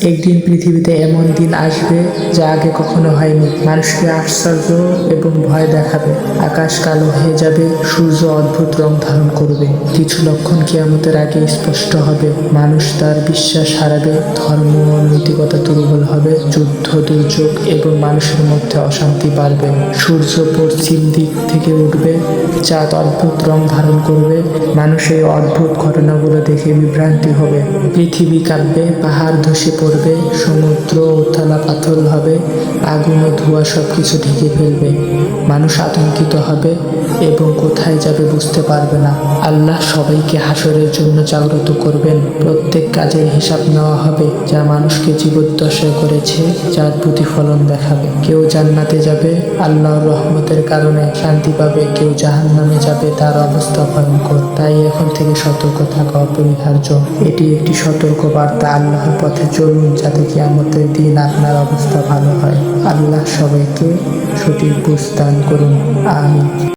একদিন পৃথিবীতে এমন দিন আসবে যা আগে কখনো হয়নি। মানুষকে আশ্চর্য এবং ভয় দেখাবে। আকাশ কালো হয়ে যাবে, সূর্য অদ্ভুত রং ধারণ করবে। কিছু লক্ষণ কিয়ামতের আগে স্পষ্ট হবে। মানুষ তার বিশ্বাস হারাবে, ধর্ম ও নৈতিকতা দুর্বল হবে, যুদ্ধ, দুর্যোগ এবং মানুষের মধ্যে অশান্তি বাড়বে। সূর্য পশ্চিম দিক থেকে উঠবে, চাঁদ অদ্ভুত রং ধারণ করবে। মানুষ এই অদ্ভুত ঘটনাগুলো দেখে বিভ্রান্তি হবে। পৃথিবী কাঁপবে, পাহাড় ধসে পড়বে, সমুদ্র উত্তালা পাথর হবে, আগুন ও ধোঁয়া সবকিছু ঢেকে ফেলবে। মানুষ আতঙ্কিত হবে এবং কোথায় যাবে বুঝতে পারবে না। আল্লাহ সবাইকে হাসরের জন্য জাগ্রত করবেন। প্রত্যেক কাজের হিসাব নেওয়া হবে, যা মানুষকে জীবদ্দশায় করেছে, যার প্রতিফলন দেখাবে। কেউ জান্নাতে যাবে, আল্লাহর রহমতের কারণে শান্তি পাবে। কেউ জাহান্নামে যাবে, তার অবস্থা ভয়ঙ্কর। তাই এখন থেকে সতর্ক থাকা অপরিহার্য। এটি একটি সতর্ক বার্তা। আল্লাহর পথে চলুন, যাতে কিয়ামতের দিন আপনার অবস্থা ভালো হয়। আল্লাহ সবাইকে সঠিক বুঝ দান করুন। আমিন।